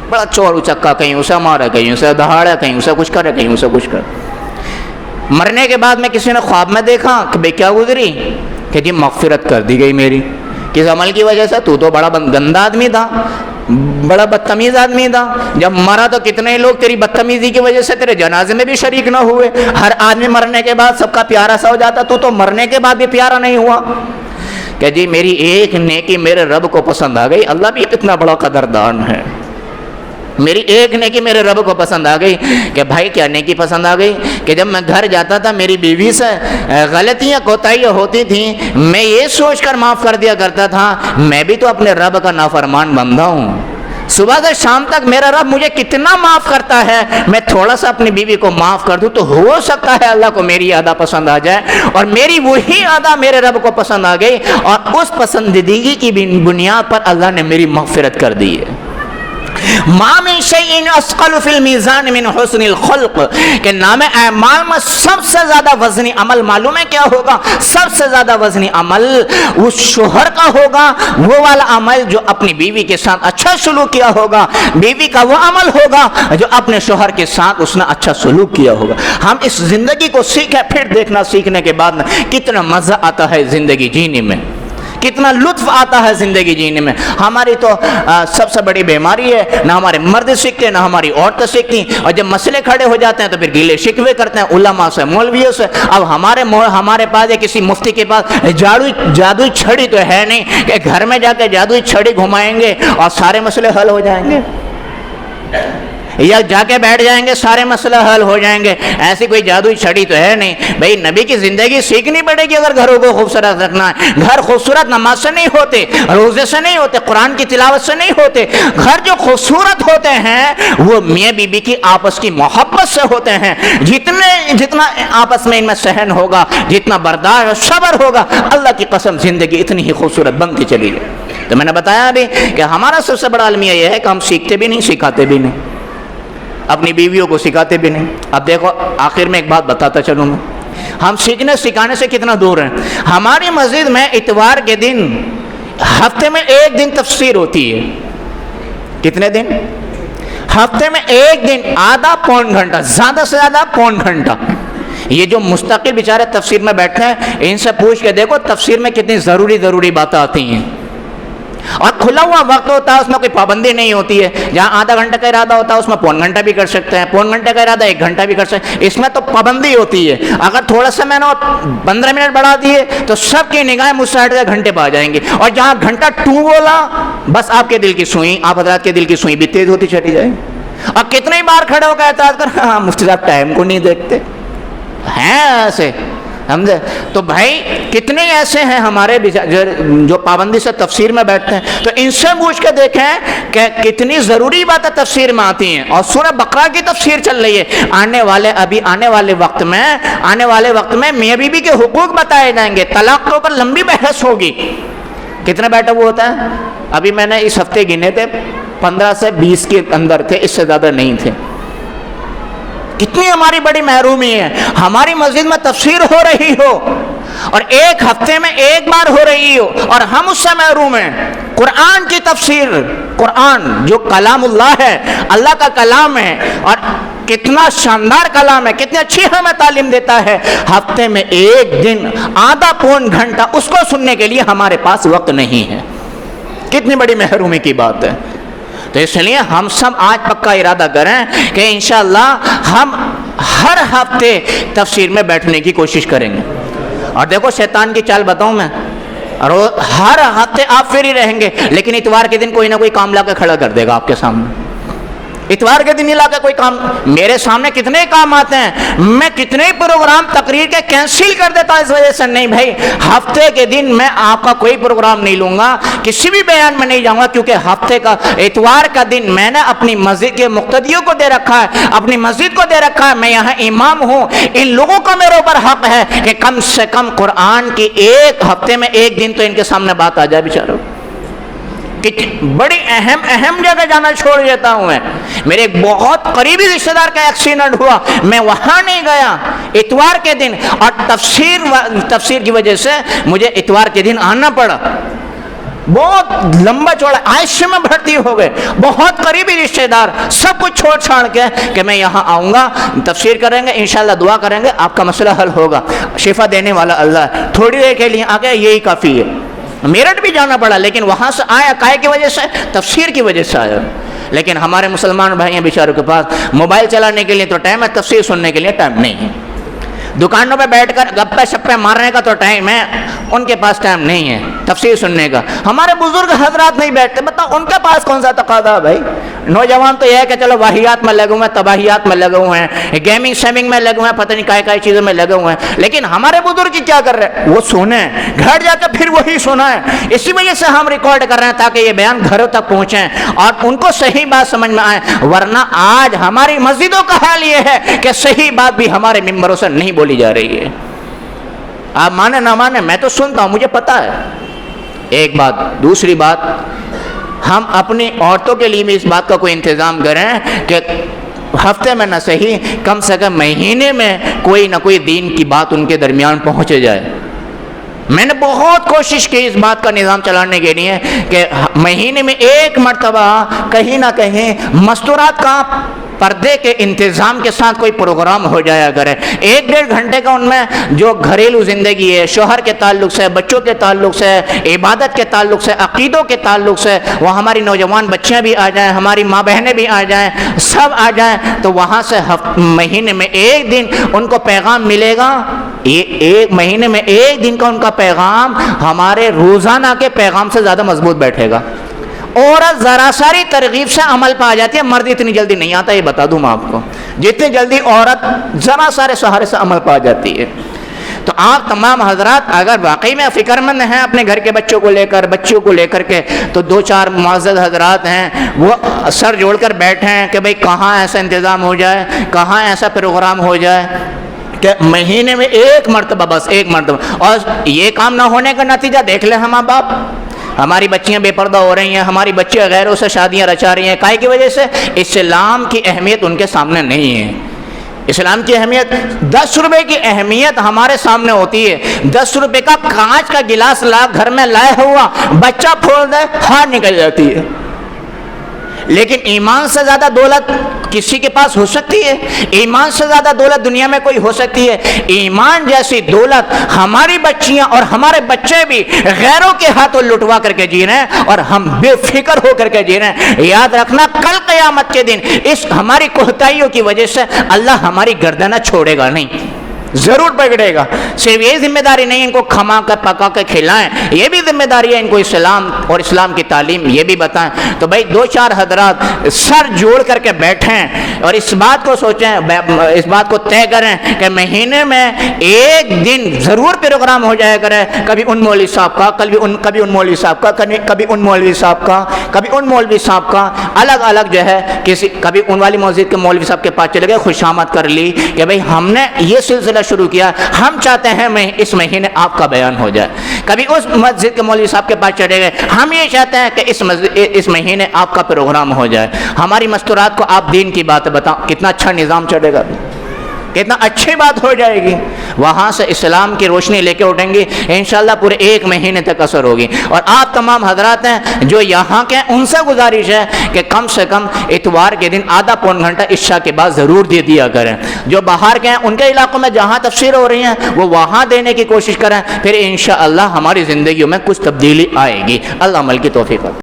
بڑا چور اچکا، کہیں اسے مارا، کہیں اسے دہاڑا، کہیں اسے کچھ کرے، کہیں اسے کچھ کرے. مرنے کے بعد میں کسی نے خواب میں دیکھا کہ بھئی کیا گزری، کہ جی مغفرت کر دی گئی میری. کس عمل کی وجہ سے؟ تو بڑا گندا آدمی تھا، بڑا بدتمیز آدمی تھا. جب مرا تو کتنے لوگ تیری بدتمیزی کی وجہ سے تیرے جنازے میں بھی شریک نہ ہوئے. ہر آدمی مرنے کے بعد سب کا پیارا سا ہو جاتا، تو مرنے کے بعد بھی پیارا نہیں ہوا. کہ جی میری ایک نیکی میرے رب کو پسند آ گئی. اللہ بھی اتنا بڑا قدردان ہے. میری ایک نیکی میرے رب کو پسند آ گئی. کہ بھائی کیا نیکی پسند آ گئی؟ کہ جب میں گھر جاتا تھا میری بیوی سے غلطیاں کوتاہیاں ہوتی تھیں، میں یہ سوچ کر معاف کر دیا کرتا تھا میں بھی تو اپنے رب کا نافرمان بندہ ہوں. صبح سے شام تک میرا رب مجھے کتنا معاف کرتا ہے، میں تھوڑا سا اپنی بیوی کو معاف کر دوں تو ہو سکتا ہے اللہ کو میری ادا پسند آ جائے. اور میری وہی ادا میرے رب کو پسند آ گئی، اور اس پسندیدگی کی بنیاد پر اللہ نے میری مغفرت کر دی ہے. ما من شیء اثقل فی المیزان من حسن الخلق. کہ نام اعمال میں سب سے زیادہ وزنی عمل معلوم ہے کیا ہوگا؟ سب سے زیادہ وزنی عمل اس شوہر کا ہوگا، وہ والا عمل جو اپنی بیوی کے ساتھ اچھا سلوک کیا ہوگا. بیوی کا وہ عمل ہوگا جو اپنے شوہر کے ساتھ اس نے اچھا سلوک کیا ہوگا. ہم اس زندگی کو سیکھیں، پھر دیکھنا سیکھنے کے بعد کتنا مزہ آتا ہے زندگی جینے میں، کتنا لطف آتا ہے زندگی جینے میں. ہماری تو سب سے بڑی بیماری ہے، نہ ہمارے مرد سیکھتے نہ ہماری عورتیں سیکھتی. اور جب مسئلے کھڑے ہو جاتے ہیں تو پھر گیلے شکوے کرتے ہیں علماء سے، مولویوں سے. اب ہمارے پاس کسی مفتی کے پاس جادوئی چھڑی تو ہے نہیں کہ گھر میں جا کے جادوئی چھڑی گھمائیں گے اور سارے مسئلے حل ہو جائیں گے، یا جا کے بیٹھ جائیں گے سارے مسئلہ حل ہو جائیں گے. ایسی کوئی جادوئی چھڑی تو ہے نہیں. بھئی نبی کی زندگی سیکھنی پڑے گی اگر گھروں کو خوبصورت رکھنا ہے. گھر خوبصورت نماز سے نہیں ہوتے، روزے سے نہیں ہوتے، قرآن کی تلاوت سے نہیں ہوتے. گھر جو خوبصورت ہوتے ہیں وہ میاں بیوی کی آپس کی محبت سے ہوتے ہیں. جتنا آپس میں ان میں سہن ہوگا، جتنا برداشت اور صبر ہوگا، اللہ کی قسم زندگی اتنی ہی خوبصورت بنتی چلی جائے. تو میں نے بتایا ابھی کہ ہمارا سب سے بڑا المیہ یہ ہے کہ ہم سیکھتے بھی نہیں، سکھاتے بھی نہیں، اپنی بیویوں کو سکھاتے بھی نہیں. اب دیکھو آخر میں ایک بات بتاتا چلوں میں، ہم سیکھنے سکھانے سے کتنا دور ہیں. ہماری مسجد میں اتوار کے دن ہفتے میں ایک دن تفسیر ہوتی ہے. کتنے دن؟ ہفتے میں ایک دن، آدھا پون گھنٹہ، زیادہ سے زیادہ پون گھنٹہ. یہ جو مستقل بیچارے تفسیر میں بیٹھتے ہیں ان سے پوچھ کے دیکھو تفسیر میں کتنی ضروری باتیں آتی ہیں. اور کھلا ہوا وقت ہوتا ہے، اس میں کوئی پابندی نہیں ہوتی ہے. جہاں آدھا گھنٹہ کا ارادہ ہوتا ہے اس میں پون گھنٹہ بھی کر سکتے ہیں، پون گھنٹے کا ارادہ 1 گھنٹہ بھی کر سکتے ہیں. اس میں تو پابندی ہوتی ہے. اگر تھوڑا سا میں نے 15 منٹ بڑھا دیے تو سب کی نگاہیں مجھ سے ہٹ کے گھنٹے پہ آ جائیں گے. اور جہاں گھنٹہ 2 بولا بس آپ کے دل کی سوئی، آپ حضرات کے دل کی سوئی بھی تیز ہوتی چلی جائے. اور کتنی بار کھڑے ہو کے اعتراض کر، ہاں مفتی صاحب ٹائم کو نہیں دیکھتے ہیں ایسے. سمجھے؟ تو بھائی کتنے ایسے ہیں ہمارے جو پابندی سے تفسیر میں بیٹھتے ہیں. تو ان سے پوچھ کے دیکھیں کہ کتنی ضروری باتیں تفسیر میں آتی ہیں. اور سورہ بقرہ کی تفسیر چل رہی ہے. آنے والے وقت میں میاں بیوی کے حقوق بتائے جائیں گے. طلاق کے اوپر لمبی بحث ہوگی. کتنے بیٹھا وہ ہوتا ہے؟ ابھی میں نے اس ہفتے گنے تھے 15 سے 20 کے اندر تھے، اس سے زیادہ نہیں تھے. کتنی ہماری بڑی محرومی ہے. ہماری مسجد میں تفسیر ہو رہی ہو اور ایک ہفتے میں ایک بار ہو رہی ہو اور ہم اس سے محروم ہیں. قرآن کی تفسیر، قرآن جو کلام اللہ ہے، اللہ کا کلام ہے، اور کتنا شاندار کلام ہے، کتنی اچھی ہمیں تعلیم دیتا ہے. ہفتے میں ایک دن آدھا پون گھنٹہ اس کو سننے کے لیے ہمارے پاس وقت نہیں ہے. کتنی بڑی محرومی کی بات ہے. تو اس لیے ہم سب آج پکا ارادہ کریں کہ انشاءاللہ ہم ہر ہفتے تفسیر میں بیٹھنے کی کوشش کریں گے. اور دیکھو شیطان کی چال بتاؤں میں، ہر ہفتے آپ فری رہیں گے لیکن اتوار کے دن کوئی نہ کوئی کام لا کے کھڑا کر دے گا آپ کے سامنے. اتوار کے دن علاقہ کوئی کام میرے سامنے کتنے کام آتے ہیں، میں کتنے پروگرام تقریر کے کینسل کر دیتا اس وجہ سے۔ نہیں بھائی، ہفتے کے دن میں آپ کا کوئی پروگرام نہیں لوں گا، کسی بھی بیان میں نہیں جاؤں گا، کیونکہ ہفتے کا اتوار کا دن میں نے اپنی مسجد کے مقتدیوں کو دے رکھا ہے، اپنی مسجد کو دے رکھا ہے، میں یہاں امام ہوں، ان لوگوں کا میرے اوپر حق ہے کہ کم سے کم قرآن کی ایک ہفتے میں ایک دن تو ان کے سامنے بات آ جائے بیچاروں۔ بڑی اہم جگہ جانا چھوڑ دیتا ہوں میں۔ میرے ایک بہت قریبی رشتہ دار کا ایکسیڈنٹ ہوا، میں وہاں نہیں گیا اتوار کے دن، اور تفسیر کی وجہ سے مجھے اتوار کے دن آنا پڑا۔ بہت لمبا چوڑا، عائشہ میں بھرتی ہو گئے، بہت قریبی رشتہ دار، سب کچھ چھوڑ چھاڑ کے کہ میں یہاں آؤں گا، تفسیر کریں گے، انشاءاللہ دعا کریں گے، آپ کا مسئلہ حل ہوگا، شفا دینے والا اللہ ہے۔ تھوڑی دیر کے لیے آ گیا، یہی کافی ہے۔ میرٹھ بھی جانا پڑا، لیکن وہاں سے آیا کائے کی وجہ سے؟ تفسیر کی وجہ سے آیا۔ لیکن ہمارے مسلمان بھائیوں بیچاروں کے پاس موبائل چلانے کے لیے تو ٹائم ہے، تفسیر سننے کے لیے ٹائم نہیں ہے۔ دکانوں پہ بیٹھ کر گپے شپے مارنے کا تو ٹائم ہے، ان کے پاس ٹائم نہیں ہے تفسیر سننے کا۔ ہمارے بزرگ حضرات نہیں بیٹھتے، بتاؤ ان کے پاس کون سا تقاضا ہے بھائی؟ نوجوان تو یہ ہے کہ چلو واہیات میں لگے ہوئے ہیں، تباہیات میں لگے ہوئے ہیں، گیمنگ سیمنگ میں لگے ہوئے ہیں، پتہ نہیں کائے چیزوں میں لگے ہوئے ہیں۔ لیکن ہمارے بزرگ کیا کر رہے ہیں؟ وہ سنیں، گھر جا کے پھر وہی سنائیں۔ اسی وجہ سے ہم ریکارڈ کر رہے ہیں تاکہ یہ بیان گھروں تک پہنچیں اور ان کو صحیح بات سمجھ میں آئے، ورنہ آج ہماری مسجدوں کا حال یہ ہے کہ صحیح بات بھی ہمارے ممبروں سے نہیں بولی جا رہی ہے۔ آپ مانے نہ مانے، میں تو سنتا ہوں، مجھے پتا ہے۔ ایک بات، دوسری بات، ہم اپنی عورتوں کے لیے بھی اس بات کا کوئی انتظام کریں کہ ہفتے میں نہ صحیح کم سے کم مہینے میں کوئی نہ کوئی دین کی بات ان کے درمیان پہنچے جائے۔ میں نے بہت کوشش کی اس بات کا نظام چلانے کے لیے کہ مہینے میں ایک مرتبہ کہیں نہ کہیں مستورات کا پردے کے انتظام کے ساتھ کوئی پروگرام ہو جایا کرے۔ 1-1.5 گھنٹے کا ان میں جو گھریلو زندگی ہے، شوہر کے تعلق سے، بچوں کے تعلق سے، عبادت کے تعلق سے، عقیدوں کے تعلق سے، وہ ہماری نوجوان بچیاں بھی آ جائیں، ہماری ماں بہنیں بھی آ جائیں، سب آ جائیں، تو وہاں سے مہینے میں ایک دن ان کو پیغام ملے گا۔ ایک مہینے میں ایک دن کا ان کا پیغام ہمارے روزانہ کے پیغام سے زیادہ مضبوط بیٹھے گا۔ عورت ذرا ساری ترغیب سے عمل پہ آ جاتی ہے، مرد اتنی جلدی نہیں آتا، یہ بتا دوں میں آپ کو۔ جتنی جلدی عورت ذرا سارے سہارے سے عمل پہ آ جاتی ہے۔ تو آپ تمام حضرات اگر واقعی میں فکر مند ہیں اپنے گھر کے بچوں کو لے کر، بچوں کو لے کر کے، تو 2-4 معزز حضرات ہیں، وہ سر جوڑ کر بیٹھے ہیں کہ بھئی کہاں ایسا انتظام ہو جائے، کہاں ایسا پروگرام ہو جائے کہ مہینے میں ایک مرتبہ، بس ایک مرتبہ۔ اور یہ کام نہ ہونے کا نتیجہ دیکھ لیں ہم باپ، ہماری بچیاں بے پردہ ہو رہی ہیں، ہماری بچیاں غیروں سے شادیاں رچا رہی ہیں، کائے کی وجہ سے؟ اسلام کی اہمیت ان کے سامنے نہیں ہے۔ اسلام کی اہمیت، 10 روپے کی اہمیت ہمارے سامنے ہوتی ہے۔ 10 روپے کا کانچ کا گلاس گھر میں لائے ہوا بچہ پھوڑ دے، ہار نکل جاتی ہے۔ لیکن ایمان سے زیادہ دولت کسی کے پاس ہو سکتی ہے؟ ایمان سے زیادہ دولت دنیا میں کوئی ہو سکتی ہے؟ ایمان جیسی دولت ہماری بچیاں اور ہمارے بچے بھی غیروں کے ہاتھوں لٹوا کر کے جی رہے ہیں، اور ہم بے فکر ہو کر کے جی رہے ہیں۔ یاد رکھنا، کل قیامت کے دن اس ہماری کوتاہیوں کی وجہ سے اللہ ہماری گردنیں چھوڑے گا نہیں، ضرور پکڑے گا۔ صرف یہ ذمہ داری نہیں ان کو کھما کر پکا کے کھلائیں، یہ بھی ذمہ داری ہے ان کو اسلام اور اسلام کی تعلیم یہ بھی بتائیں۔ تو بھائی 2-4 حضرات سر جوڑ کر کے بیٹھیں اور اس بات کو سوچیں، اس بات کو طے کریں کہ مہینے میں ایک دن ضرور پروگرام ہو جایا کرے، کبھی ان مولوی صاحب کا، کبھی ان مولوی صاحب کا، کبھی ان مولوی صاحب کا، کبھی ان مولوی صاحب کا، الگ الگ جو ہے کبھی ان والی مسجد کے مولوی صاحب کے پاس چلے گئے، خوشامد کر لی کہ بھئی ہم نے یہ سلسلہ شروع کیا، ہم چاہتے ہیں میں اس مہینے آپ کا بیان ہو جائے۔ کبھی اس مسجد کے مولوی صاحب کے پاس چلے گئے، ہم یہ چاہتے ہیں کہ اس مہینے آپ کا پروگرام ہو جائے۔ ہماری مستورات کو آپ دین کی باتیں بتاؤ، کتنا اچھا نظام چلے گا، کتنا اچھی بات ہو جائے گی۔ وہاں سے اسلام کی روشنی لے کے اٹھیں گی، انشاءاللہ پورے 1 مہینے تک اثر ہوگی۔ اور آپ تمام حضرات ہیں جو یہاں کے، ان سے گزارش ہے کہ کم سے کم اتوار کے دن آدھا پون گھنٹہ عشاء کے بعد ضرور دے دیا کریں۔ جو باہر کے ہیں ان کے علاقوں میں جہاں تفسیر ہو رہی ہیں وہ وہاں دینے کی کوشش کریں، پھر انشاءاللہ ہماری زندگیوں میں کچھ تبدیلی آئے گی۔ اللہ عمل کی توفیق۔